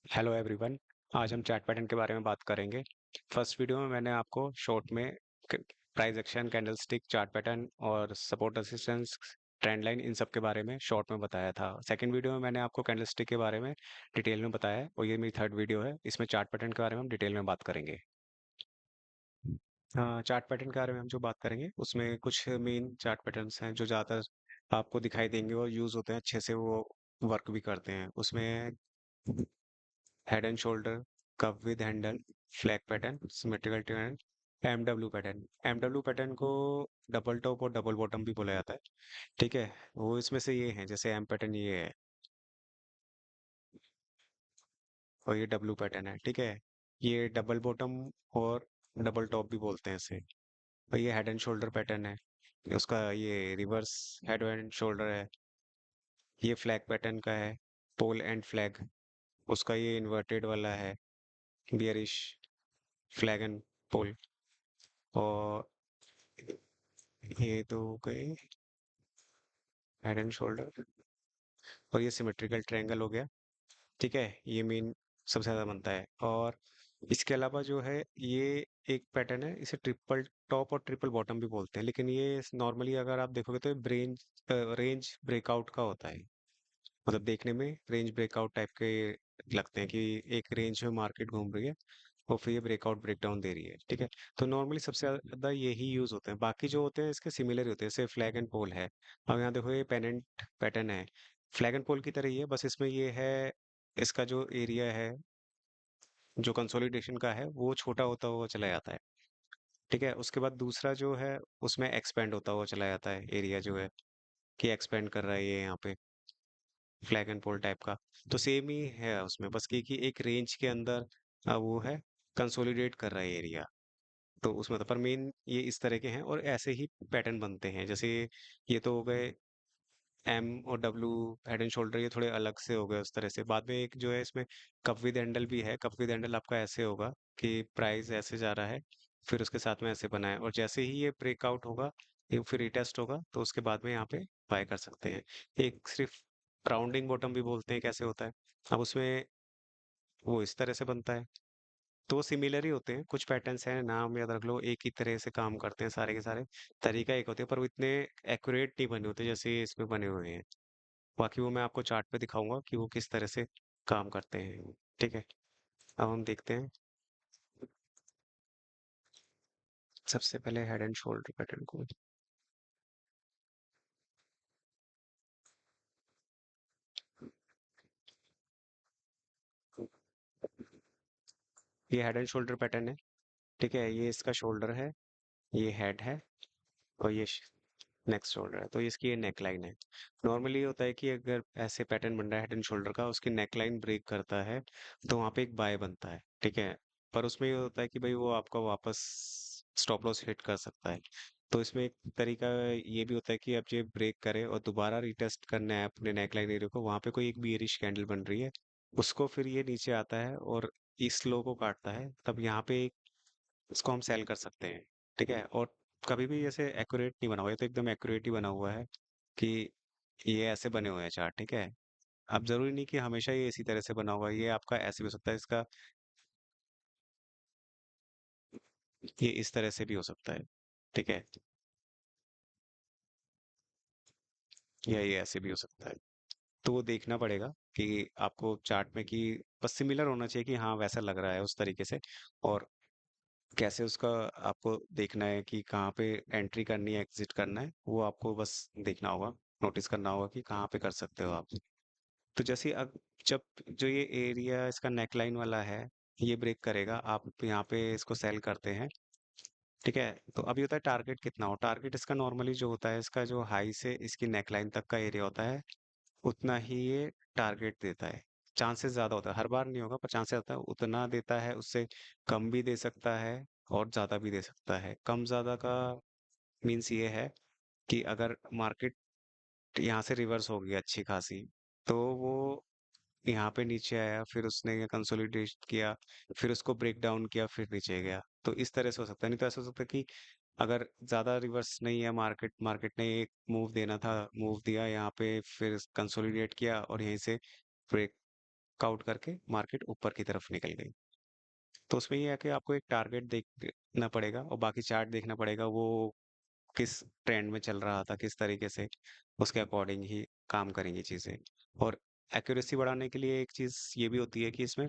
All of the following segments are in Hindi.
Hello everyone. आज हम चैट पैटर्न के बारे में बात करेंगे। फर्स्ट वीडियो में मैंने आपको शॉर्ट में price action, candlestick, chart pattern और सपोर्ट रेजिस्टेंस, ट्रेंड लाइन, इन सब के बारे में शॉर्ट में बताया था। सेकंड वीडियो में मैंने आपको कैंडलस्टिक के बारे में डिटेल में बताया है और ये मेरी थर्ड वीडियो है। इसमें चार्ट पैटर्न के बारे में हम डिटेल में बात करेंगे। चार्ट पैटर्न के बारे में हम जो बात करेंगे उसमें कुछ मेन चार्ट पैटर्न्स हैं जो ज़्यादातर आपको दिखाई देंगे और यूज़ होते हैं, अच्छे से वो वर्क भी करते हैं। उसमें head and shoulder, cup with handle, flag pattern, symmetrical turn, MW pattern. MW pattern को डबल टॉप और डबल बॉटम भी बोला जाता है। ठीक है, वो इसमें से ये है, जैसे एम पैटर्न ये है और ये डब्ल्यू पैटर्न है। ठीक है, ये डबल बॉटम और डबल टॉप भी बोलते हैं इसे। और ये हेड एंड शोल्डर पैटर्न है, उसका ये रिवर्स हेड एंड शोल्डर है। ये फ्लैग पैटर्न का है, पोल एंड फ्लैग, उसका ये इन्वर्टेड वाला है, बियरिश फ्लैग एंड पोल। और ये तो हो गए हेड एंड शोल्डर। और ये सिमेट्रिकल ट्रायंगल हो गया। ठीक है, ये मेन सबसे ज्यादा बनता है। और इसके अलावा जो है ये एक पैटर्न है, इसे ट्रिपल टॉप और ट्रिपल बॉटम भी बोलते हैं, लेकिन ये नॉर्मली अगर आप देखोगे तो रेंज ब्रेकआउट का होता है। मतलब देखने में रेंज ब्रेकआउट टाइप के लगते हैं कि एक रेंज में मार्केट घूम रही है और फिर ये ब्रेकआउट ब्रेकडाउन दे रही है। ठीक है, तो नॉर्मली सबसे ज्यादा यही यूज होते हैं, बाकी जो होते हैं इसके सिमिलर ही होते हैं, जैसे फ्लैग एंड पोल है। अब यहाँ देखो ये पेनेंट पैटर्न है, फ्लैग एंड पोल की तरह ही है, बस इसमें ये है, इसका जो एरिया है जो कंसोलिडेशन का है वो छोटा होता हुआ चला जाता है। ठीक है, उसके बाद दूसरा जो है उसमें एक्सपेंड होता हुआ चला जाता है, एरिया जो है कि एक्सपेंड कर रहा है ये यहाँ पे फ्लैग एंड पोल टाइप का। तो सेम ही है उसमें, बस कि एक रेंज के अंदर वो है, कंसोलिडेट कर रहा है एरिया। तो उसमें तो पर मेन ये इस तरह के हैं और ऐसे ही पैटर्न बनते हैं। जैसे ये तो हो गए एम और डब्ल्यू, हेड एंड शोल्डर, ये थोड़े अलग से हो गए उस तरह से। बाद में एक जो है इसमें कप विद हैंडल भी है। कप विद हैंडल आपका ऐसे होगा कि प्राइस ऐसे जा रहा है, फिर उसके साथ में ऐसे बना है, और जैसे ही ये ब्रेकआउट होगा, ये फिर रिटेस्ट होगा, तो उसके बाद में यहाँ पे बाय कर सकते हैं। एक सिर्फ राउंडिंग बॉटम भी बोलते हैं, कैसे होता है। अब उसमें वो इस तरह से बनता है। तो वो सिमिलर ही होते हैं, कुछ पैटर्न्स हैं, नाम याद रख लो, एक ही तरह से काम करते हैं सारे के सारे, तरीका एक होते हैं, पर वो इतने एक्यूरेट नहीं बने होते जैसे ये इसमें बने हुए हैं। बाकी वो मैं आपको चार्ट पे दिखाऊंगा कि वो किस तरह से काम करते हैं। ठीक है, अब हम देखते हैं सबसे पहले हेड एंड शोल्डर पैटर्न को। ये हेड एंड शोल्डर पैटर्न है। ठीक है, ये इसका शोल्डर है, ये हेड है, और ये नेक्स्ट शोल्डर है, तो इसकी ये नेक लाइन है। नॉर्मली होता है कि अगर ऐसे पैटर्न बन रहा है हेड एंड शोल्डर का, उसकी नेक लाइन ब्रेक करता है तो वहां पे एक बाय बनता है। ठीक है, पर उसमें ये होता है कि भाई वो आपका वापस स्टॉप लॉस हिट कर सकता है। तो इसमें एक तरीका ये भी होता है कि आप ये ब्रेक करें और दोबारा रिटेस्ट करना है अपने नेक लाइन एरिया को, वहां पे कोई एक बियरिश कैंडल बन रही है, उसको फिर ये नीचे आता है और इस लो को काटता है, तब यहाँ पे इसको हम सेल कर सकते हैं। ठीक है, और कभी भी ऐसे एक्यूरेट नहीं बना हुआ है, तो एकदम एक्यूरेट ही बना हुआ है कि ये ऐसे बने हुए हैं चार्ट। ठीक है, अब जरूरी नहीं कि हमेशा ये इसी तरह से बना हुआ है, ये आपका ऐसे भी हो सकता है, इसका ये इस तरह से भी हो सकता है। ठीक है, या ये ऐसे भी हो सकता है। तो वो देखना पड़ेगा कि आपको चार्ट में कि बस सिमिलर होना चाहिए कि हाँ वैसा लग रहा है उस तरीके से। और कैसे उसका आपको देखना है कि कहाँ पे एंट्री करनी है, एग्जिट करना है, वो आपको बस देखना होगा, नोटिस करना होगा कि कहाँ पे कर सकते हो आप। तो जैसे अब जब जो ये एरिया इसका नेकलाइन वाला है, ये ब्रेक करेगा, आप यहाँ पे इसको सेल करते हैं। ठीक है, तो अभी होता है टारगेट कितना हो, टारगेट इसका नॉर्मली जो होता है, इसका जो हाई से इसकी नेकलाइन तक का एरिया होता है, उतना ही ये टारगेट देता है। चांसेस ज्यादा होता है, हर बार नहीं होगा पर चांसेस होता है, उतना देता है, उससे कम भी दे सकता है और ज्यादा भी दे सकता है। कम ज्यादा का मीन्स ये है कि अगर मार्केट यहाँ से रिवर्स हो गई अच्छी खासी, तो वो यहाँ पे नीचे आया, फिर उसने कंसोलिडेट किया, फिर उसको ब्रेक डाउन किया, फिर नीचे गया, तो इस तरह से हो सकता है। नहीं तो ऐसा हो सकता है कि अगर ज्यादा रिवर्स नहीं है मार्केट, मार्केट ने एक मूव देना था, मूव दिया यहाँ पे, फिर कंसोलिडेट किया और यहीं से ब्रेक ब्रेकआउट करके मार्केट ऊपर की तरफ निकल गई। तो उसमें ये है कि आपको एक टारगेट देखना पड़ेगा और बाकी चार्ट देखना पड़ेगा वो किस ट्रेंड में चल रहा था, किस तरीके से, उसके अकॉर्डिंग ही काम करेंगी चीज़ें। और एक्यूरेसी बढ़ाने के लिए एक चीज़ ये भी होती है कि इसमें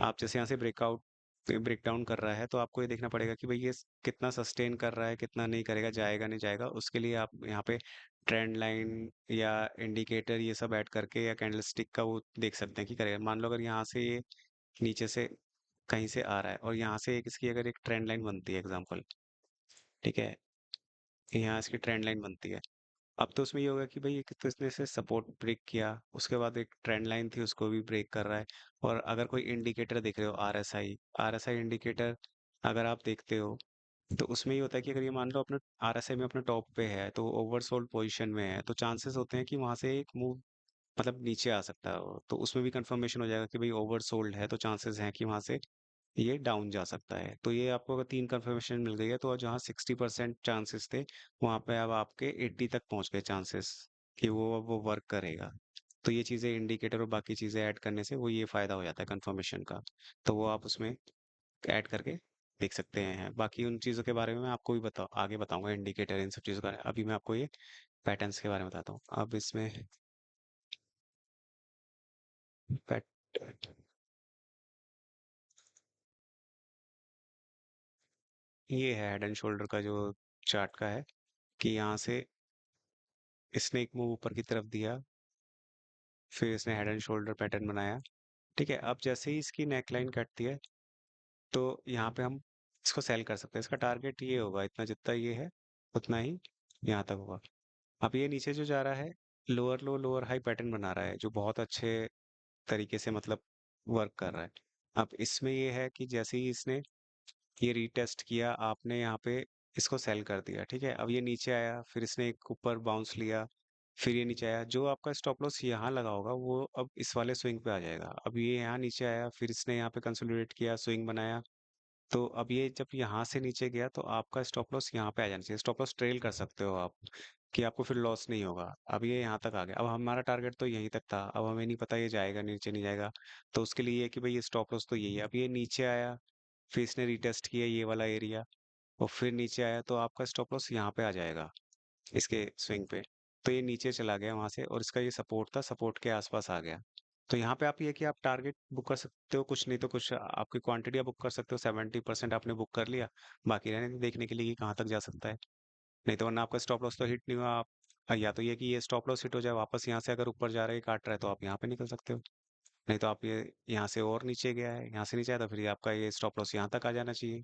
आप जैसे यहाँ से ब्रेक डाउन कर रहा है, तो आपको ये देखना पड़ेगा कि भाई ये कितना सस्टेन कर रहा है, कितना नहीं करेगा, जाएगा नहीं जाएगा। उसके लिए आप यहाँ पे ट्रेंड लाइन या इंडिकेटर ये सब ऐड करके या कैंडलस्टिक का वो देख सकते हैं कि करेगा। मान लो अगर यहाँ से ये नीचे से कहीं से आ रहा है और यहाँ से एक इसकी अगर एक ट्रेंड लाइन बनती है एग्जाम्पल, ठीक है, यहाँ इसकी ट्रेंड लाइन बनती है। अब तो उसमें ये होगा कि भाई एक तो इसने से सपोर्ट ब्रेक किया, उसके बाद एक ट्रेंड लाइन थी उसको भी ब्रेक कर रहा है। और अगर कोई इंडिकेटर देख रहे हो, आरएसआई इंडिकेटर अगर आप देखते हो, तो उसमें ये होता है कि अगर ये मान लो अपना आरएसआई में अपना टॉप पे है तो ओवरसोल्ड पोजीशन में है, तो चांसेस होते हैं कि वहां से एक मूव मतलब नीचे आ सकता है वो। तो उसमें भी कंफर्मेशन हो जाएगा कि भाई ओवरसोल्ड है, तो चांसेस हैं कि वहां से ये डाउन जा सकता है। तो ये आपको अगर 3 कंफर्मेशन मिल गई है, तो जहाँ 60% चांसेस थे, वहाँ पे अब आपके 80 तक पहुँच गए चांसेस कि वो अब वो वर्क करेगा। तो ये चीज़ें इंडिकेटर और बाकी चीज़ें ऐड करने से वो ये फ़ायदा हो जाता है कंफर्मेशन का। तो वो आप उसमें ऐड करके देख सकते हैं। बाकी उन चीज़ों के बारे में मैं आपको भी आगे बताऊँगा, इंडिकेटर इन सब चीज़ों का। अभी मैं आपको ये पैटर्न्स के बारे में बताता हूँ। अब इसमें पैट ये है हेड एंड शोल्डर का जो चार्ट का है कि यहाँ से इसने एक मूव ऊपर की तरफ दिया, फिर इसने हेड एंड शोल्डर पैटर्न बनाया। ठीक है, अब जैसे ही इसकी नेकलाइन कटती है, तो यहाँ पे हम इसको सेल कर सकते हैं। इसका टारगेट ये होगा, इतना जितना ये है उतना ही यहाँ तक होगा। अब ये नीचे जो जा रहा है, लोअर लो लोअर हाई पैटर्न बना रहा है, जो बहुत अच्छे तरीके से मतलब वर्क कर रहा है। अब इसमें ये है कि जैसे ही इसने ये रीटेस्ट किया, आपने यहाँ पे इसको सेल कर दिया, ठीक है। अब ये नीचे आया, फिर इसने एक ऊपर बाउंस लिया, फिर ये नीचे आया। जो आपका स्टॉप लॉस यहाँ लगा होगा वो अब इस वाले स्विंग पे आ जाएगा। अब ये यहाँ नीचे आया, फिर इसने यहाँ पे कंसोलिडेट किया, स्विंग बनाया। तो अब ये जब यहाँ से नीचे गया, तो आपका स्टॉप लॉस यहाँ पे आ जाना चाहिए। स्टॉप लॉस ट्रेल कर सकते हो आप, कि आपको फिर लॉस नहीं होगा। अब ये यहाँ तक आ गया। अब हमारा टारगेट तो यहीं तक था, अब हमें नहीं पता ये जाएगा नीचे नहीं जाएगा। तो उसके लिए ये है कि भाई ये स्टॉप लॉस तो यही है। अब ये नीचे आया, फिर इसने रिटेस्ट किया ये वाला एरिया, और फिर नीचे आया, तो आपका स्टॉप लॉस यहाँ पे आ जाएगा इसके स्विंग पे। तो ये नीचे चला गया वहां से, और इसका ये सपोर्ट था, सपोर्ट के आसपास आ गया। तो यहाँ पे आप ये कि आप टारगेट बुक कर सकते हो, कुछ नहीं तो कुछ आपकी क्वांटिटी आप बुक कर सकते हो। 70% आपने बुक कर लिया, बाकी रहने दो देखने के लिए कि कहाँ तक जा सकता है। नहीं तो वरना आपका स्टॉप लॉस तो हिट नहीं हुआ। आप या तो ये कि ये स्टॉप लॉस हिट हो जाए वापस, यहाँ से अगर ऊपर जा रहा है काट रहा है, तो आप यहाँ पे निकल सकते हो। नहीं तो आप ये यहाँ से और नीचे गया है, यहाँ से नीचे आया, तो फिर ये आपका ये स्टॉप लॉस यहाँ तक आ जाना चाहिए।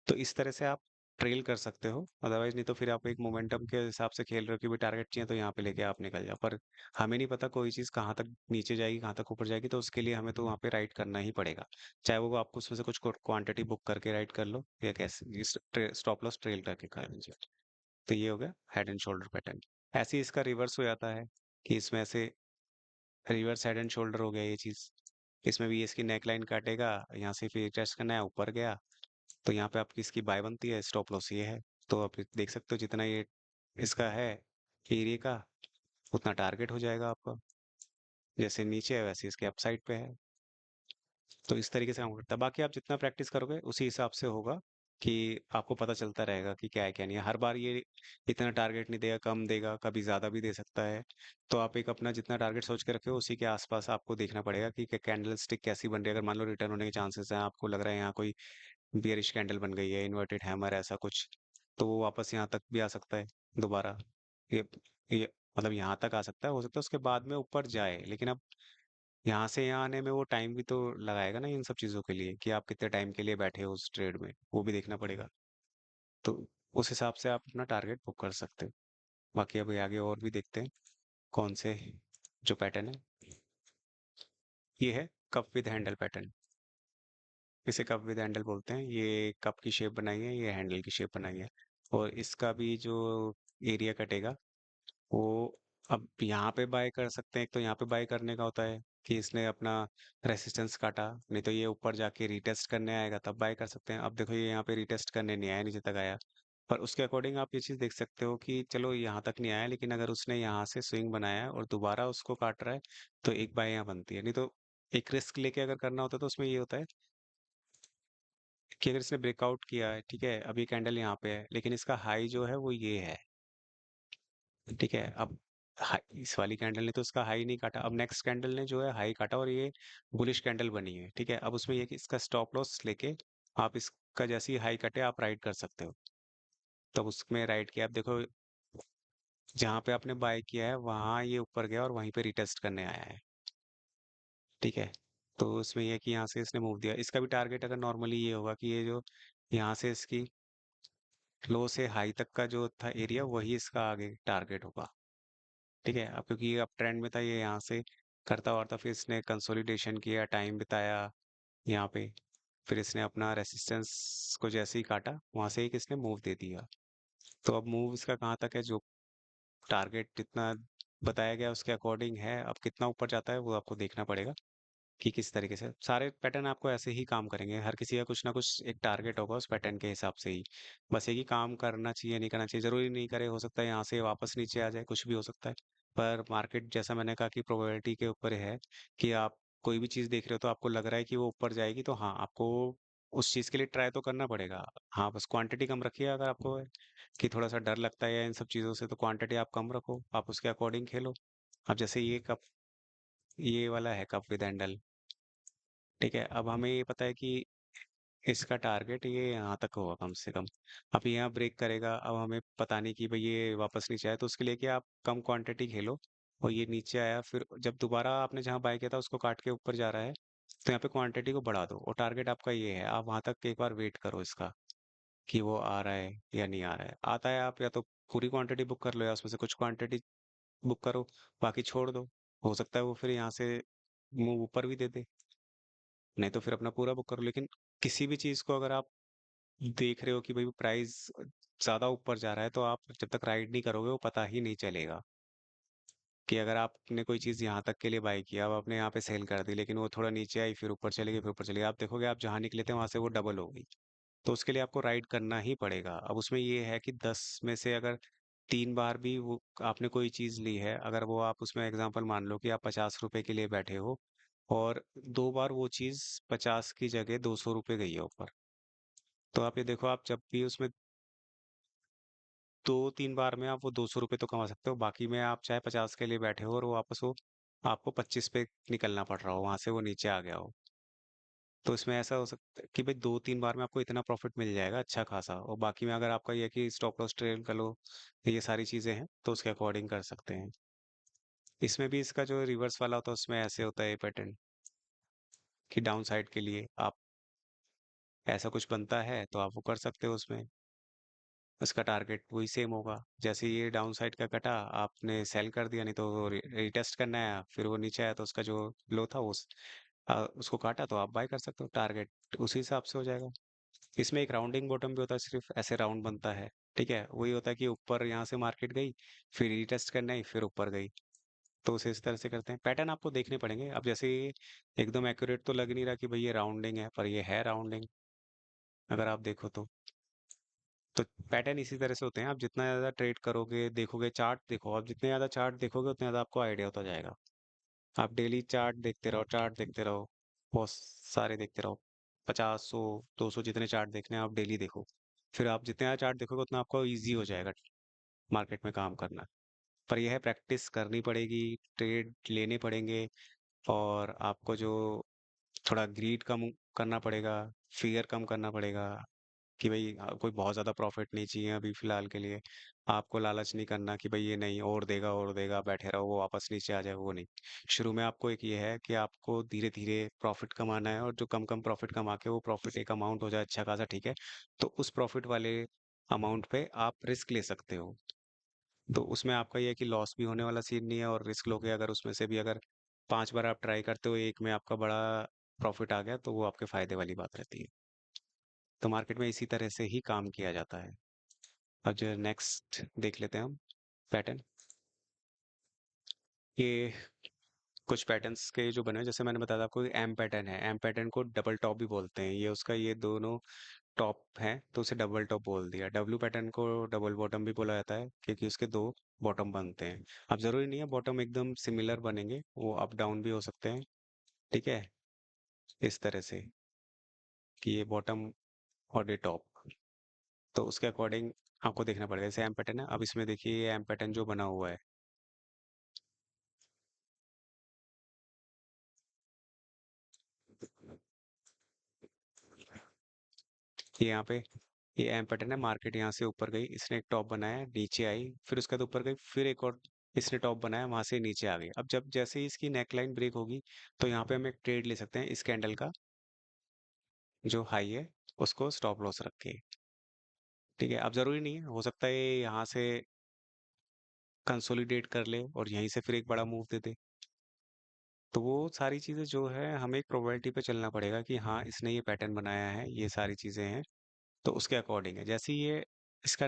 तो इस तरह से आप ट्रेल कर सकते हो। अदरवाइज नहीं तो फिर आप एक मोमेंटम के हिसाब से खेल रहे हो कि भी टारगेट चाहिए तो यहाँ पे लेके आप निकल जाओ। पर हमें नहीं पता कोई चीज़ कहाँ तक नीचे जाएगी, कहाँ तक ऊपर जाएगी, तो उसके लिए हमें तो वहाँ पे राइट करना ही पड़ेगा। चाहे वो आपको उसमें से कुछ क्वांटिटी बुक करके राइट कर लो, या कैसे स्टॉप लॉस ट्रेल करके कर लीजिए। तो ये हो गया हेड एंड शोल्डर पैटर्न। ऐसे ही इसका रिवर्स हो जाता है कि इसमें ऐसे रिवर्स हेड एंड शोल्डर हो गया ये चीज़। इसमें भी इसकी नेक लाइन काटेगा, यहाँ से फिर टेस्ट करना है, ऊपर गया, तो यहाँ पे आपकी इसकी बाय बनती है, स्टॉप लॉस ये है। तो आप देख सकते हो जितना ये इसका है एरिया का, उतना टारगेट हो जाएगा आपका। जैसे नीचे है वैसे इसके अपसाइड पे है। तो इस तरीके से काम करता है। बाकी आप जितना प्रैक्टिस करोगे उसी हिसाब से होगा कि आपको पता चलता रहेगा कि क्या है क्या नहीं है। हर बार ये इतना टारगेट नहीं देगा, कम देगा, कभी ज़्यादा भी दे सकता है। तो आप एक अपना जितना टारगेट सोच के रखे हो उसी के आसपास आपको देखना पड़ेगा कि कैंडल स्टिक कैसी बन रही है। अगर मान लो रिटर्न होने के चांसेस हैं, आपको लग रहा है यहाँ कोई बियरिश कैंडल बन गई है, इन्वर्टेड हैमर ऐसा कुछ, तो वो वापस यहाँ तक भी आ सकता है दोबारा। ये ये मतलब यहाँ तक आ सकता है, हो सकता है उसके बाद में ऊपर जाए। लेकिन अब यहाँ से यहाँ आने में वो टाइम भी तो लगाएगा ना इन सब चीज़ों के लिए, कि आप कितने टाइम के लिए बैठे हो उस ट्रेड में, वो भी देखना पड़ेगा। तो उस हिसाब से आप अपना टारगेट बुक कर सकते हो। बाकी अभी आगे और भी देखते हैं कौन से जो पैटर्न है। ये है कप विद हैंडल पैटर्न। इसे कप विद हैंडल बोलते हैं। ये कप की शेप बनाई है, ये हैंडल की शेप बनाई है। और इसका भी जो एरिया कटेगा वो, अब यहाँ पे बाय कर सकते हैं। एक तो यहाँ पे बाय करने का होता है कि इसने अपना रेसिस्टेंस काटा, नहीं तो ये ऊपर जाके रीटेस्ट करने आएगा तब बाय कर सकते हैं। अब देखो ये यहाँ पे रीटेस्ट करने नहीं आया, नीचे तक आया। पर उसके अकॉर्डिंग आप ये चीज़ देख सकते हो कि चलो यहाँ तक नहीं आया, लेकिन अगर उसने यहाँ से स्विंग बनाया है और दोबारा उसको काट रहा है, तो एक बाय यहाँ बनती है। नहीं तो एक रिस्क लेके अगर करना होता है तो उसमें ये होता है कि अगर इसने ब्रेकआउट किया है, ठीक है, अभी कैंडल यहाँ पे है, लेकिन इसका हाई जो है वो ये है, ठीक है। अब इस वाली कैंडल ने तो इसका हाई नहीं काटा, अब नेक्स्ट कैंडल ने जो है हाई काटा और ये बुलिश कैंडल बनी है, ठीक है। अब उसमें ये कि इसका स्टॉप लॉस लेके आप इसका जैसे ही हाई कटे आप राइट कर सकते हो। तब उसमें राइट किया, आप देखो जहाँ पे आपने बाय किया है वहां ये ऊपर गया और वहीं पे रिटेस्ट करने आया है, ठीक है। तो उसमें ये है कि यहाँ से इसने मूव दिया, इसका भी टारगेट अगर नॉर्मली ये होगा कि ये जो यहाँ से इसकी लो से हाई तक का जो था एरिया वही इसका आगे टारगेट होगा, ठीक है। अब क्योंकि ये अप ट्रेंड में था, ये यहाँ से करता और था, फिर इसने कंसोलिडेशन किया, टाइम बिताया यहाँ पे, फिर इसने अपना रेसिस्टेंस को जैसे ही काटा वहां से एक इसने मूव दे दिया। तो अब मूव इसका कहाँ तक है, जो टारगेट जितना बताया गया उसके अकॉर्डिंग है, अब कितना ऊपर जाता है वो आपको देखना पड़ेगा कि किस तरीके से सारे पैटर्न आपको ऐसे ही काम करेंगे, हर किसी का कुछ ना कुछ एक टारगेट होगा उस पैटर्न के हिसाब से ही। बस ये कि काम करना चाहिए नहीं करना चाहिए जरूरी नहीं करे, हो सकता है यहाँ से वापस नीचे आ जाए, कुछ भी हो सकता है। पर मार्केट जैसा मैंने कहा कि प्रोबेबिलिटी के ऊपर है कि आप कोई भी चीज देख रहे हो तो आपको लग रहा है कि वो ऊपर जाएगी, तो हाँ आपको उस चीज के लिए ट्राई तो करना पड़ेगा। हाँ बस क्वांटिटी कम रखिए, अगर आपको कि थोड़ा सा डर लगता है या इन सब चीजों से, तो क्वांटिटी आप कम रखो, आप उसके अकॉर्डिंग खेलो। अब जैसे ये कप, ये वाला है कप विद हैंडल, ठीक है। अब हमें ये पता है कि इसका टारगेट ये यहाँ तक होगा कम से कम, अब यहाँ ब्रेक करेगा, अब हमें पता नहीं कि भाई ये वापस नीचे आए, तो उसके लिए कि आप कम क्वांटिटी खेलो। और ये नीचे आया, फिर जब दोबारा आपने जहाँ बाय किया था उसको काट के ऊपर जा रहा है, तो यहाँ पे क्वांटिटी को बढ़ा दो, और टारगेट आपका ये है, आप वहां तक एक बार वेट करो इसका कि वो आ रहा है या नहीं आ रहा है। आता है आप या तो पूरी क्वांटिटी बुक कर लो या उसमें से कुछ क्वांटिटी बुक करो, बाकी छोड़ दो। हो सकता है वो फिर यहाँ से मुंह ऊपर भी दे दे, नहीं तो फिर अपना पूरा बुक करो। लेकिन किसी भी चीज को अगर आप देख रहे हो कि भाई प्राइस ज्यादा ऊपर जा रहा है, तो आप जब तक राइड नहीं करोगे वो पता ही नहीं चलेगा कि अगर आपने कोई चीज यहाँ तक के लिए बाय किया, अब आपने यहाँ पे सेल कर दी, लेकिन वो थोड़ा नीचे आई, फिर ऊपर चली गई, फिर ऊपर चली गई, आप देखोगे आप जहाँ निकले थे वहां से वो डबल हो गई। तो उसके लिए आपको राइड करना ही पड़ेगा। अब उसमें ये है कि 10 में से अगर 3 बार भी वो आपने कोई चीज ली है, अगर वो आप उसमें एग्जांपल मान लो कि आप 50 रुपए के लिए बैठे हो और 2 बार वो चीज 50 की जगह 200 रुपये गई है ऊपर, तो आप ये देखो, आप जब भी उसमें 2-3 बार में आप वो 200 रुपये तो कमा सकते हो, बाकी में आप चाहे 50 के लिए बैठे हो और वो वापस हो आपको 25 पे निकलना पड़ रहा हो, वहां से वो नीचे आ गया हो। तो इसमें ऐसा हो सकता है कि भाई 2-3 बार में आपको इतना प्रॉफिट मिल जाएगा अच्छा खासा, और बाकी में अगर आपका ये है कि स्टॉप लॉस ट्रेल कर लो, ये सारी चीजें हैं तो उसके अकॉर्डिंग कर सकते हैं। इसमें भी इसका जो रिवर्स वाला होता है उसमें ऐसे होता है ये पैटर्न कि डाउन साइड के लिए आप ऐसा कुछ बनता है तो आप वो कर सकते हो उसमें, उसका टारगेट वही सेम होगा। जैसे ये डाउन साइड का कटा, आपने सेल कर दिया, नहीं तो रिटेस्ट करना है, फिर वो नीचे आया तो उसका जो लो था उसको काटा तो आप बाय कर सकते हो, टारगेट उसी हिसाब से हो जाएगा। इसमें एक राउंडिंग बॉटम भी होता है, सिर्फ ऐसे राउंड बनता है, ठीक है। वही होता है कि ऊपर यहाँ से मार्केट गई, फिर रिटेस्ट करना ही, फिर ऊपर गई, तो उसे इस तरह से करते हैं। पैटर्न आपको देखने पड़ेंगे। अब जैसे ये एकदम एक्यूरेट तो लग नहीं रहा कि भाई ये राउंडिंग है, पर ये है राउंडिंग अगर आप देखो तो पैटर्न इसी तरह से होते हैं। आप जितना ज्यादा ट्रेड करोगे, देखोगे, चार्ट देखो, आप जितने ज्यादा चार्ट देखोगे उतना ज्यादा आपको आइडिया होता जाएगा। आप डेली चार्ट देखते रहो, चार्ट देखते रहो, बहुत सारे देखते रहो, 50, 100, 200 जितने चार्ट देखने हैं आप डेली देखो। फिर आप जितने ज्यादा चार्ट देखोगे उतना आपको इजी हो जाएगा मार्केट में काम करना। पर यह है प्रैक्टिस करनी पड़ेगी, ट्रेड लेने पड़ेंगे, और आपको जो थोड़ा ग्रीड कम करना पड़ेगा, फियर कम करना पड़ेगा कि भाई कोई बहुत ज़्यादा प्रॉफिट नहीं चाहिए अभी फ़िलहाल के लिए। आपको लालच नहीं करना कि भाई ये नहीं और देगा, बैठे रहो वो वापस नीचे आ जाए, वो नहीं। शुरू में आपको एक ये है कि आपको धीरे-धीरे प्रॉफिट कमाना है, और जो कम-कम प्रॉफिट कमा के वो प्रॉफिट एक अमाउंट हो जाए अच्छा खासा, ठीक है। तो उस प्रॉफिट वाले अमाउंट पे आप रिस्क ले सकते हो। तो उसमें आपका ये है कि लॉस भी होने वाला सीन नहीं है, और रिस्क लोगे अगर उसमें से भी अगर 5 बार आप ट्राई करते हो, एक में आपका बड़ा प्रॉफिट आ गया तो वो आपके फायदे वाली बात रहती है। तो मार्केट में इसी तरह से ही काम किया जाता है। अब जो नेक्स्ट देख लेते हैं हम पैटर्न, ये कुछ पैटर्न्स के जो बने हैं, जैसे मैंने बताया था आपको एम पैटर्न है, एम पैटर्न को डबल टॉप भी बोलते हैं, ये उसका ये दोनों टॉप हैं तो उसे डबल टॉप बोल दिया। डब्ल्यू पैटर्न को डबल बॉटम भी बोला जाता है क्योंकि उसके दो बॉटम बनते हैं। अब जरूरी नहीं है बॉटम एकदम सिमिलर बनेंगे, वो अप डाउन भी हो सकते हैं, ठीक है, इस तरह से कि ये बॉटम और ये टॉप। तो उसके अकॉर्डिंग आपको देखना पड़ेगा। जैसे एम पैटर्न है, अब इसमें देखिए ये एम पैटर्न जो बना हुआ है, ये यहाँ पे ये एम पैटर्न है, मार्केट यहाँ से ऊपर गई, इसने एक टॉप बनाया, नीचे आई, फिर उसके बाद ऊपर गई, फिर एक और इसने टॉप बनाया, वहां से नीचे आ गई। अब जब जैसे ही इसकी नेकलाइन ब्रेक होगी, तो यहाँ पे हम एक ट्रेड ले सकते हैं इस कैंडल का, जो हाई है उसको स्टॉप लॉस रख के। ठीक है, अब जरूरी नहीं है, हो सकता है ये यहाँ से कंसोलिडेट कर ले और यहीं से फिर एक बड़ा मूव दे दे। तो वो सारी चीजें जो है, हमें एक प्रोबेबिलिटी पे चलना पड़ेगा कि हाँ इसने ये पैटर्न बनाया है, ये सारी चीजें हैं, तो उसके अकॉर्डिंग है। जैसे ही ये इसका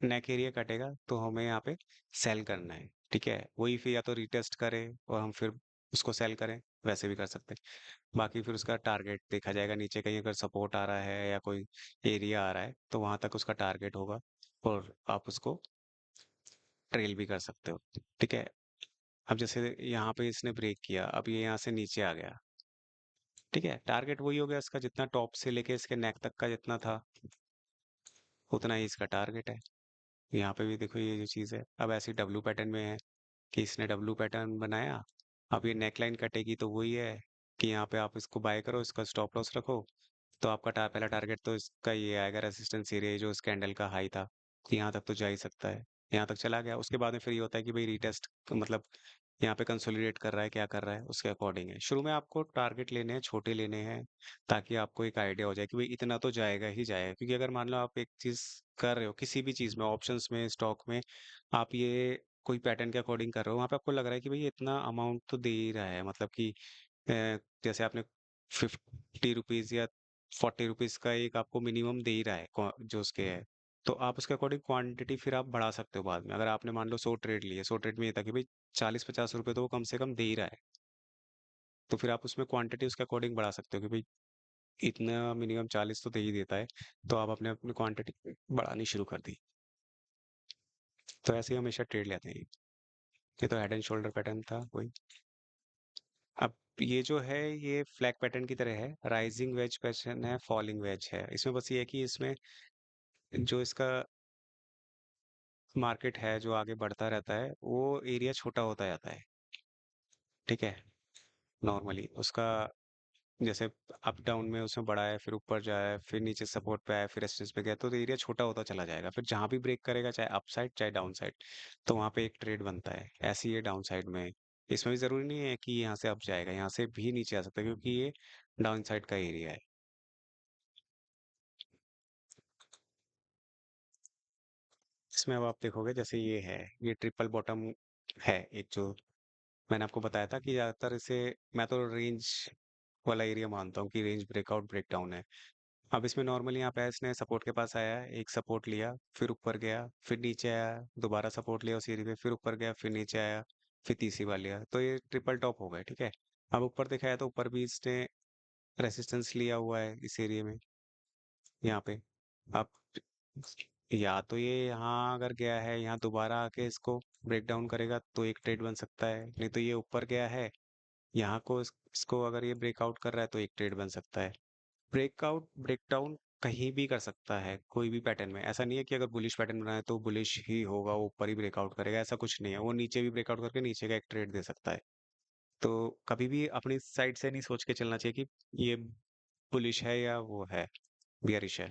नेक एरिया कटेगा, तो हमें यहाँ पे सेल करना है। ठीक है, वही फिर या तो रिटेस्ट करें और हम फिर उसको सेल करें, वैसे भी कर सकते हैं। बाकी फिर उसका टारगेट देखा जाएगा, नीचे कहीं अगर सपोर्ट आ रहा है या कोई एरिया आ रहा है, तो वहां तक उसका टारगेट होगा और आप उसको ट्रेल भी कर सकते हो। ठीक है, अब जैसे यहाँ पे इसने ब्रेक किया, अब ये यहाँ से नीचे आ गया। ठीक है, टारगेट वही हो गया इसका, जितना टॉप से लेके इसके नेक तक का जितना था, उतना ही इसका टारगेट है। यहाँ पे भी देखो ये जो चीज़ है, अब ऐसी डब्लू पैटर्न में है कि इसने डब्लू पैटर्न बनाया। अब ये नेकलाइन कटेगी, तो वही है कि यहाँ पे आप इसको बाय करो, इसका स्टॉप लॉस रखो। तो आपका पहला टारगेट तो इसका ये आएगा, रेसिस्टेंस एरिया जो इस कैंडल का हाई था, कि यहाँ तक तो जा ही सकता है। यहाँ तक चला गया, उसके बाद में फिर ये होता है कि भाई रिटेस्ट, मतलब यहाँ पे कंसोलिडेट कर रहा है, क्या कर रहा है, उसके अकॉर्डिंग है। शुरू में आपको टारगेट लेने हैं, छोटे लेने हैं, ताकि आपको एक आइडिया हो जाए कि भाई इतना तो जाएगा ही जाएगा। क्योंकि अगर मान लो आप एक चीज कर रहे हो, किसी भी चीज में, ऑप्शंस में, स्टॉक में, आप ये कोई पैटर्न के अकॉर्डिंग कर रहे हो, वहां पे आपको लग रहा है कि भाई ये इतना अमाउंट तो दे ही रहा है, मतलब कि जैसे आपने 50 रुपीज या 40 रुपीज का एक आपको मिनिमम दे ही रहा है, जो उसके है, तो आप उसके अकॉर्डिंग क्वांटिटी फिर आप बढ़ा सकते हो बाद में। अगर आपने मान लो 100 ट्रेड लिए, 100 ट्रेड में ये था कि भाई 40-50 रुपए तो वो कम से कम दे ही रहा है, तो फिर आप उसमें क्वांटिटी उसके अकॉर्डिंग बढ़ा सकते हो कि भाई इतना मिनिमम 40 तो दे ही देता है, तो आप अपने अपनी क्वांटिटी बढ़ानी शुरू कर दी। तो ऐसे ही हमेशा ट्रेड लेते हैं। ये तो हेड एंड शोल्डर पैटर्न था वही। अब ये जो है, ये फ्लैग पैटर्न की तरह है, राइजिंग वेज पैटर्न है, फॉलिंग वेज है। इसमें बस ये है कि इसमें जो इसका मार्केट है जो आगे बढ़ता रहता है, वो एरिया छोटा होता जाता है। ठीक है, नॉर्मली उसका जैसे अप डाउन में उसमें बढ़ा है, फिर ऊपर जाया है, फिर नीचे सपोर्ट पे आया, फिर रेजिस्टेंस पे गया, तो एरिया छोटा होता चला जाएगा। फिर जहां भी ब्रेक करेगा, चाहे अप साइड चाहे डाउन साइड, तो वहां पे एक ट्रेड बनता है। ऐसे ही ये डाउन साइड में, इसमें भी जरूरी नहीं है कि यहाँ से अप जाएगा, यहाँ से भी नीचे आ सकता है, क्योंकि ये डाउन साइड का एरिया है। इसमें अब आप देखोगे, जैसे ये है, ये ट्रिपल बॉटम है एक, जो मैंने आपको बताया था कि ज्यादातर इसे मैं तो रेंज वाला एरिया मानता हूँ, कि रेंज ब्रेकआउट ब्रेकडाउन है। अब इसमें नॉर्मली यहाँ पे इसने सपोर्ट के पास आया, एक सपोर्ट लिया, फिर ऊपर गया, फिर नीचे आया, दोबारा सपोर्ट लिया उस एरिया पे, फिर ऊपर गया, फिर नीचे आया, फिर तीसरी बार लिया, तो ये ट्रिपल टॉप हो गया। ठीक है, अब ऊपर दिखाया तो ऊपर भी इसने रेसिस्टेंस लिया हुआ है इस एरिया में, यहाँ पे। अब या तो ये यहाँ अगर गया है, यहाँ दोबारा आके इसको ब्रेक डाउन करेगा, तो एक ट्रेड बन सकता है। नहीं तो ये ऊपर गया है, यहाँ को इसको अगर ये ब्रेकआउट कर रहा है, तो एक ट्रेड बन सकता है। ब्रेकआउट ब्रेकडाउन कहीं भी कर सकता है, कोई भी पैटर्न में। ऐसा नहीं है कि अगर बुलिश पैटर्न बनाए तो बुलिश ही होगा, वो ऊपर ही ब्रेकआउट करेगा, ऐसा कुछ नहीं है। वो नीचे भी ब्रेकआउट करके नीचे का एक ट्रेड दे सकता है। तो कभी भी अपनी साइड से नहीं सोच के चलना चाहिए कि ये बुलिश है या वो है बियरिश है।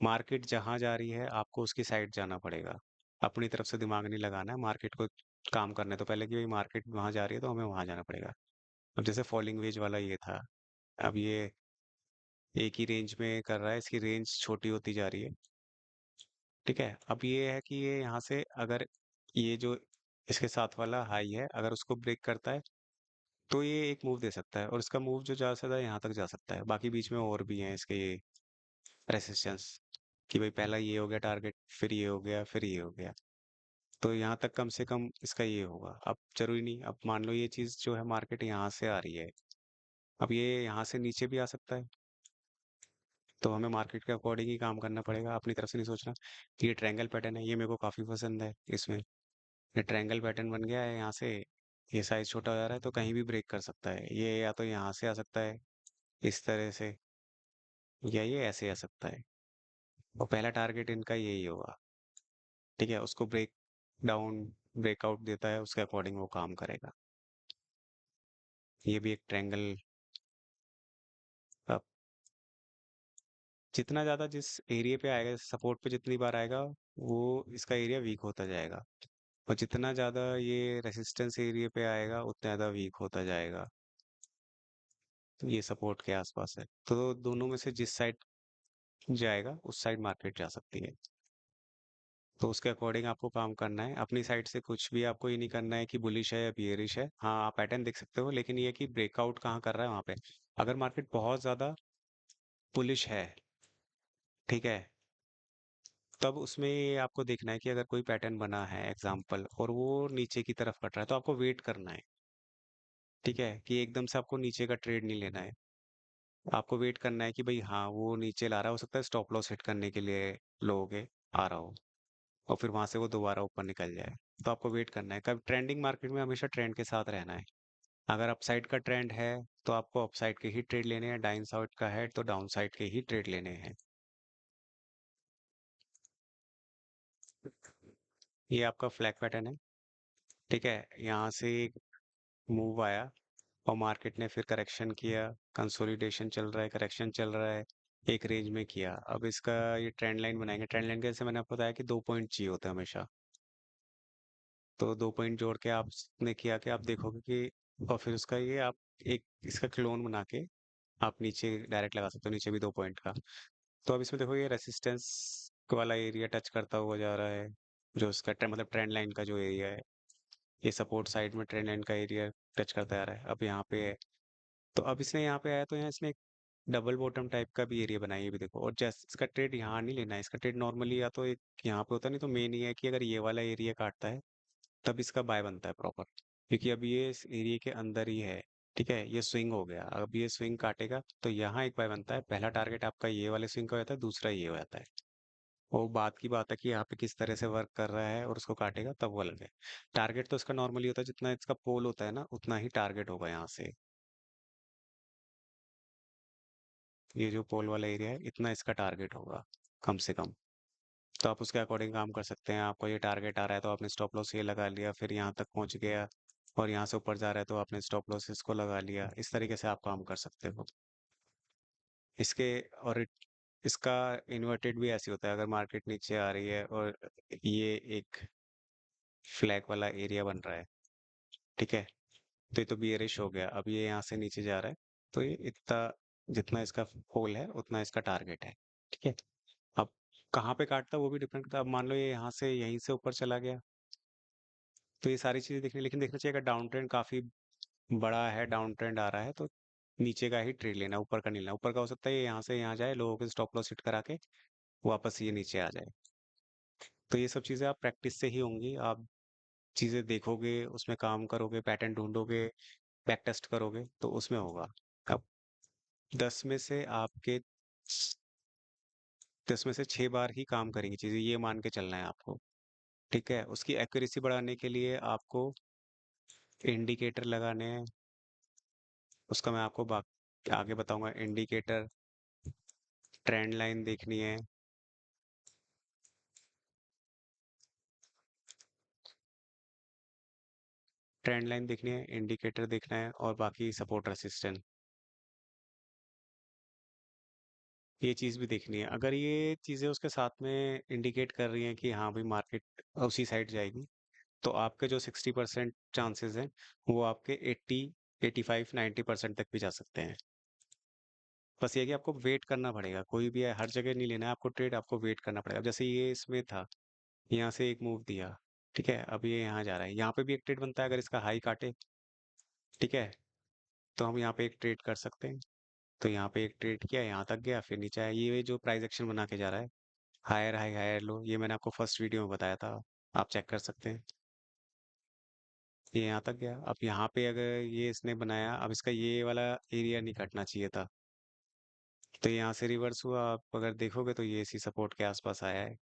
मार्केट जहां जा रही है, आपको उसकी साइड जाना पड़ेगा। अपनी तरफ से दिमाग नहीं लगाना है मार्केट को काम करने तो पहले, कि भाई मार्केट वहां जा रही है तो हमें वहां जाना पड़ेगा। अब जैसे फॉलिंग वेज वाला ये था, अब ये एक ही रेंज में कर रहा है, इसकी रेंज छोटी होती जा रही है। ठीक है, अब ये है कि ये यहाँ से अगर ये जो इसके साथ वाला हाई है, अगर उसको ब्रेक करता है, तो ये एक मूव दे सकता है, और इसका मूव जो जा सकता है यहाँ तक जा सकता है। बाकी बीच में और भी हैं इसके ये रेसिस्टेंस, कि भाई पहला ये हो गया टारगेट, फिर ये हो गया, फिर ये हो गया, तो यहाँ तक कम से कम इसका ये होगा। अब जरूरी नहीं, अब मान लो ये चीज जो है मार्केट यहाँ से आ रही है, अब ये यहाँ से नीचे भी आ सकता है, तो हमें मार्केट के अकॉर्डिंग ही काम करना पड़ेगा, अपनी तरफ से नहीं सोचना। कि ये ट्रायंगल पैटर्न है, ये मेरे को काफी पसंद है। इसमें ये ट्रायंगल पैटर्न बन गया है यहाँ से, ये साइज छोटा हो जा रहा है तो कहीं भी ब्रेक कर सकता है, ये या तो यहाँ से आ सकता है इस तरह से, या ये ऐसे आ सकता है। और पहला टारगेट इनका यही होगा, ठीक है। उसको ब्रेक डाउन, ब्रेकआउट देता है, उसके अकॉर्डिंग वो काम करेगा। ये भी एक ट्रायंगल। अब जितना ज्यादा जिस एरिया पे आएगा, सपोर्ट पे जितनी बार आएगा, वो इसका एरिया वीक होता जाएगा। और जितना ज्यादा ये रेसिस्टेंस एरिया पे आएगा, उतना ज्यादा वीक होता जाएगा। तो ये सपोर्ट के आसपास है, तो दोनों में से जिस साइड जाएगा उस साइड मार्केट जा सकती है। तो उसके अकॉर्डिंग आपको काम करना है, अपनी साइड से कुछ भी आपको ये नहीं करना है कि बुलिश है या बियरिश है। हाँ, आप पैटर्न देख सकते हो, लेकिन ये कि ब्रेकआउट कहाँ कर रहा है वहां पे। अगर मार्केट बहुत ज्यादा बुलिश है, ठीक है, तब उसमें ये आपको देखना है कि अगर कोई पैटर्न बना है एग्जाम्पल, और वो नीचे की तरफ कट रहा है, तो आपको वेट करना है, ठीक है, कि एकदम से आपको नीचे का ट्रेड नहीं लेना है। आपको वेट करना है कि भाई हाँ, वो नीचे ला रहा है, हो सकता है स्टॉप लॉस हिट करने के लिए लोगे आ रहा हो, और फिर वहां से वो दोबारा ऊपर निकल जाए। तो आपको वेट करना है। कब ट्रेंडिंग मार्केट में हमेशा ट्रेंड के साथ रहना है। अगर अपसाइड का ट्रेंड है तो आपको अपसाइड के ही ट्रेड लेने हैं, डाउन साइड का है तो डाउन साइड के ही ट्रेड लेने हैं। ये आपका फ्लैग पैटर्न है, ठीक है। यहाँ से एक मूव आया और मार्केट ने फिर करेक्शन किया, कंसोलिडेशन चल रहा है, करेक्शन चल रहा है, एक रेंज में किया। अब इसका ये ट्रेंड लाइन बनाएंगे। ट्रेंड लाइन कैसे, मैंने आपको बताया कि 2 पॉइंट चाहिए होते हैं हमेशा। तो 2 पॉइंट जोड़ के आपने किया कि आप देखोगे कि, और फिर उसका ये आप एक इसका क्लोन बना के आप नीचे डायरेक्ट लगा सकते हो, नीचे भी 2 पॉइंट का। तो अब इसमें देखो ये रेसिस्टेंस वाला एरिया टच करता हुआ जा रहा है, जो उसका मतलब ट्रेंड लाइन का जो एरिया है। ये सपोर्ट साइड में ट्रेंड लाइन का एरिया टच करता जा रहा है, अब यहाँ पे है। तो अब इसने यहाँ पे आया तो यहाँ इसने एक डबल बॉटम टाइप का भी एरिया बनाया, ये भी देखो। और जैसे इसका ट्रेड यहाँ नहीं लेना है, इसका ट्रेड नॉर्मली या तो एक यहाँ पे होता है, नहीं तो मेन ये है कि अगर ये वाला एरिया काटता है तब इसका बाय बनता है प्रॉपर, क्योंकि अब ये इस एरिया के अंदर ही है, ठीक है। ये स्विंग हो गया, अब ये स्विंग काटेगा तो यहाँ एक बाय बनता है। पहला टारगेट आपका ये वाले स्विंग का हो जाता है, दूसरा ये हो जाता है। वो बात की बात है कि यहाँ पे किस तरह से वर्क कर रहा है और उसको काटेगा तब वो अलग है। टारगेट तो इसका नॉर्मली होता है, जितना इसका पोल होता है ना उतना ही टारगेट होगा यहाँ से। ये जो पोल वाला एरिया है, इतना इसका टारगेट होगा कम से कम। तो आप उसके अकॉर्डिंग काम कर सकते हैं। आपको ये टारगेट आ रहा है तो आपने स्टॉप लॉस ये लगा लिया, फिर यहाँ तक पहुंच गया और यहाँ से ऊपर जा रहा है तो आपने स्टॉप लॉस इसको लगा लिया। इस तरीके से आप काम कर सकते हो इसके। और इसका इन्वर्टेड भी ऐसे होता है, अगर मार्केट नीचे आ रही है और ये एक फ्लैग वाला एरिया बन रहा है, ठीक है, तो ये तो बियरिश हो गया। अब ये यहाँ से नीचे जा रहा है, तो ये इतना, जितना इसका पोल है उतना इसका टारगेट है, ठीक है। अब कहाँ पे काटता है वो भी डिपेंड करता है। अब मान लो ये यहाँ से यहीं से ऊपर चला गया, तो ये सारी चीजें देखनी, लेकिन देखना चाहिए अगर डाउन ट्रेंड काफी बड़ा है, डाउन ट्रेंड आ रहा है, तो नीचे का ही ट्रेड लेना, ऊपर का नहीं लेना। ऊपर का हो सकता है ये यहाँ से यहाँ जाए, लोगों के स्टॉप लॉस हिट करा के वापस ये नीचे आ जाए। तो ये सब चीजें आप प्रैक्टिस से ही होंगी। आप चीजें देखोगे, उसमें काम करोगे, पैटर्न ढूंढोगे, बैक टेस्ट करोगे, तो उसमें होगा। अब 10 में से 6 बार ही काम करेंगी चीजें, ये मान के चलना है आपको, ठीक है। उसकी एक्यूरेसी बढ़ाने के लिए आपको इंडिकेटर लगाने हैं, उसका मैं आपको आगे बताऊंगा। इंडिकेटर, ट्रेंड लाइन देखनी है, ट्रेंड लाइन देखनी है, इंडिकेटर देखना है, और बाकी सपोर्ट रेसिस्टेंस, ये चीज़ भी देखनी है। अगर ये चीज़ें उसके साथ में इंडिकेट कर रही हैं कि हाँ भाई मार्केट उसी साइड जाएगी, तो आपके जो 60% चांसेस हैं, वो आपके 80, 85, 90% तक भी जा सकते हैं। बस ये है कि आपको वेट करना पड़ेगा, कोई भी है हर जगह नहीं लेना है आपको ट्रेड, आपको वेट करना पड़ेगा। अब जैसे ये इसमें था, यहाँ से एक मूव दिया, ठीक है, अब ये यहाँ जा रहा है, यहाँ पे भी एक ट्रेड बनता है अगर इसका हाई काटे, ठीक है, तो हम यहाँ पे एक ट्रेड कर सकते हैं। तो यहाँ पे एक ट्रेड किया, यहाँ तक गया, फिर नीचे आया। ये जो प्राइस एक्शन बना के जा रहा है, हायर हाई हायर लो, ये मैंने आपको फर्स्ट वीडियो में बताया था, आप चेक कर सकते हैं। ये यहाँ तक गया, अब यहाँ पे अगर ये इसने बनाया, अब इसका ये वाला एरिया नहीं कटना चाहिए था, तो यहाँ से रिवर्स हुआ। आप अगर देखोगे तो ये इसी सपोर्ट के आसपास आया है,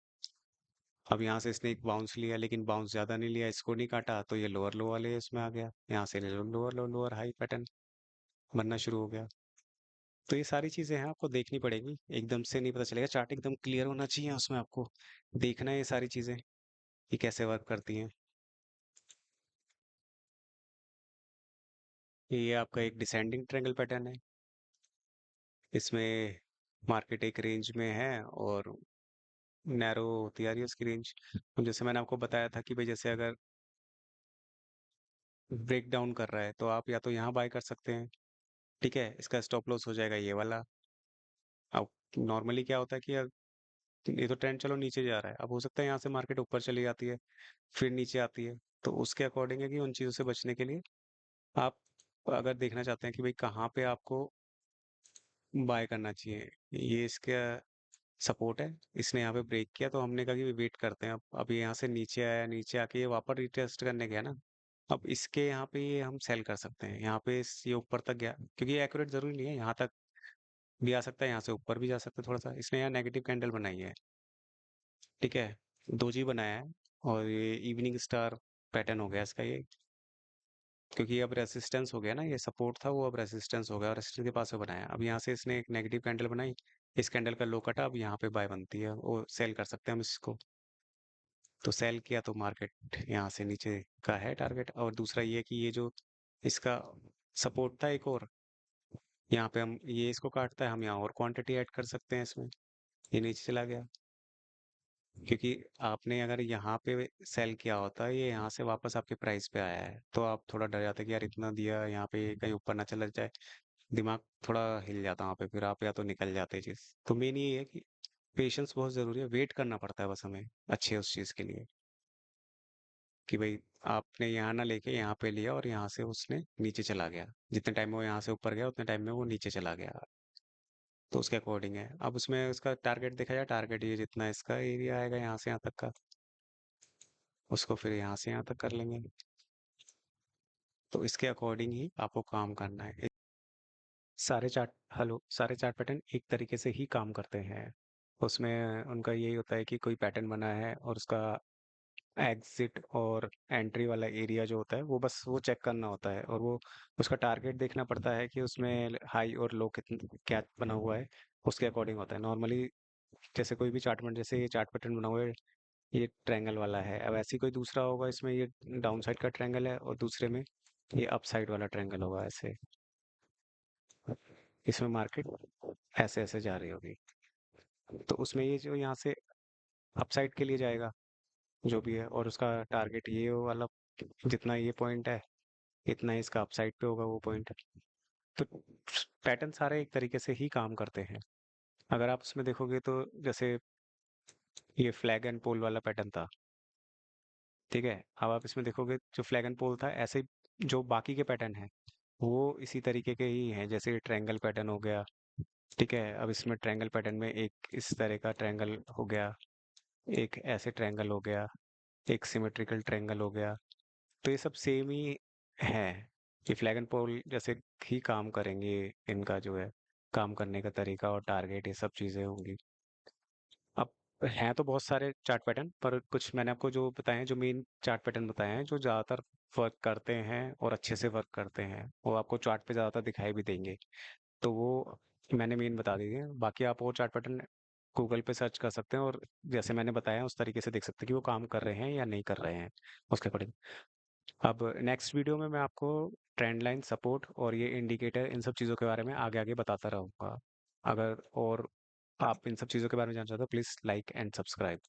अब यहाँ से इसने एक बाउंस लिया, लेकिन बाउंस ज्यादा नहीं लिया, इसको नहीं काटा, तो ये लोअर लो वाले इसमें आ गया, यहाँ से लोअर लो लोअर हाई पैटर्न बनना शुरू हो गया। तो ये सारी चीजें हैं, आपको देखनी पड़ेगी, एकदम से नहीं पता चलेगा, चार्ट एकदम क्लियर होना चाहिए, उसमें आपको देखना है ये सारी चीजें कि कैसे वर्क करती हैं। ये आपका एक डिसेंडिंग ट्रायंगल पैटर्न है, इसमें मार्केट एक रेंज में है और नैरो होती आ रही है उसकी रेंज। जैसे मैंने आपको बताया था कि भाई जैसे अगर ब्रेक डाउन कर रहा है तो आप या तो यहाँ बाय कर सकते हैं, ठीक है, इसका स्टॉप लॉस हो जाएगा ये वाला। अब नॉर्मली क्या होता है कि ये तो ट्रेंड चलो नीचे जा रहा है, अब हो सकता है यहाँ से मार्केट ऊपर चली जाती है, फिर नीचे आती है, तो उसके अकॉर्डिंग है कि उन चीज़ों से बचने के लिए आप अगर देखना चाहते हैं कि भाई कहाँ पे आपको बाय करना चाहिए, ये इसका सपोर्ट है, इसने यहाँ पे ब्रेक किया तो हमने कहा कि वेट करते हैं, अब ये यहाँ से नीचे आया, नीचे आके ये वापस रिटेस्ट करने गया ना, अब इसके यहाँ पे ये हम सेल कर सकते हैं, यहाँ पे ये ऊपर तक गया, क्योंकि ये एक्यूरेट जरूरी नहीं है, यहाँ तक भी आ सकता है, यहाँ से ऊपर भी जा सकता है थोड़ा सा, इसने यहाँ नेगेटिव कैंडल बनाई है, ठीक है, दोजी बनाया है, और ये इवनिंग स्टार पैटर्न हो गया इसका ये, क्योंकि ये अब रेसिस्टेंस हो गया ना, ये सपोर्ट था वो अब रेसिस्टेंस हो गया, और रेसिस्टेंस के पास से बनाया, अब यहाँ से इसने एक नेगेटिव कैंडल बनाई, इस कैंडल का लो कटा, अब यहाँ पे बाय बनती है, वो सेल कर सकते हैं हम इसको, तो सेल किया तो मार्केट यहाँ से नीचे का है टारगेट। और दूसरा ये कि ये जो इसका सपोर्ट था एक और, यहाँ पे हम ये इसको काटता है, हम यहाँ और क्वांटिटी ऐड कर सकते हैं इसमें, ये नीचे चला गया, क्योंकि आपने अगर यहाँ पे सेल किया होता है, ये यहाँ से वापस आपके प्राइस पे आया है, तो आप थोड़ा डर जाते कि यार इतना दिया यहाँ पे कहीं ऊपर ना चला जाए, दिमाग थोड़ा हिल जाता वहाँ पे, फिर आप या तो निकल जाते चीज। तो मेन ये है कि पेशेंस बहुत जरूरी है, वेट करना पड़ता है बस हमें अच्छे उस चीज के लिए, कि भाई आपने यहाँ ना लेके यहाँ पे लिया और यहाँ से उसने नीचे चला गया, जितने टाइम में वो यहाँ से ऊपर गया उतने टाइम में वो नीचे चला गया, तो उसके अकॉर्डिंग है। अब उसमें उसका टारगेट देखा जाए, टारगेट ये जितना इसका एरिया आएगा यहाँ से यहाँ तक का, उसको फिर यहाँ से यहाँ तक कर लेंगे, तो इसके अकॉर्डिंग ही आपको काम करना है। सारे चार्ट पैटर्न एक तरीके से ही काम करते हैं, उसमें उनका यही होता है कि कोई पैटर्न बना है और उसका एग्जिट और एंट्री वाला एरिया जो होता है वो बस वो चेक करना होता है, और वो उसका टारगेट देखना पड़ता है कि उसमें हाई और लो कितना क्या बना हुआ है, उसके अकॉर्डिंग होता है नॉर्मली। जैसे कोई भी चार्ट पैटर्न, जैसे ये चार्ट पैटर्न बना हुआ है, ये ट्रायंगल वाला है, अब ऐसे ही कोई दूसरा होगा, इसमें ये डाउन साइड का ट्रायंगल है और दूसरे में ये अप साइड वाला ट्रायंगल होगा, ऐसे इसमें मार्केट ऐसे ऐसे जा रही होगी, तो उसमें ये जो यहाँ से अप साइड के लिए जाएगा जो भी है, और उसका टारगेट ये वाला, जितना ये पॉइंट है इतना ही इसका अपसाइड पे होगा वो पॉइंट। तो पैटर्न सारे एक तरीके से ही काम करते हैं, अगर आप उसमें देखोगे तो जैसे ये फ्लैग एंड पोल वाला पैटर्न था, ठीक है, अब आप इसमें देखोगे जो फ्लैग एंड पोल था, ऐसे ही जो बाकी के पैटर्न है वो इसी तरीके के ही हैं, जैसे ट्रायंगल पैटर्न हो गया, ठीक है, अब इसमें ट्रायंगल पैटर्न में एक इस तरह का ट्रायंगल हो गया, एक ऐसे ट्रायंगल हो गया, एक सिमेट्रिकल ट्रायंगल हो गया, तो ये सब सेम ही है, ये फ्लैग एंड पोल जैसे ही काम करेंगे, इनका जो है काम करने का तरीका और टारगेट ये सब चीजें होंगी। अब हैं तो बहुत सारे चार्ट पैटर्न, पर कुछ मैंने आपको जो बताए हैं, जो मेन चार्ट पैटर्न बताए हैं जो ज्यादातर वर्क करते हैं और अच्छे से वर्क करते हैं, वो आपको चार्ट पे ज्यादातर दिखाई भी देंगे, तो वो मैंने मेन बता दिए हैं, बाकी आप और चार्ट पैटर्न गूगल पे सर्च कर सकते हैं, और जैसे मैंने बताया उस तरीके से देख सकते हैं कि वो काम कर रहे हैं या नहीं कर रहे हैं, उसके अकॉर्डिंग। अब नेक्स्ट वीडियो में मैं आपको ट्रेंड लाइन, सपोर्ट और ये इंडिकेटर, इन सब चीज़ों के बारे में आगे आगे बताता रहूँगा। अगर और आप इन सब चीज़ों के बारे में जानना चाहते हो, प्लीज़ लाइक एंड सब्सक्राइब।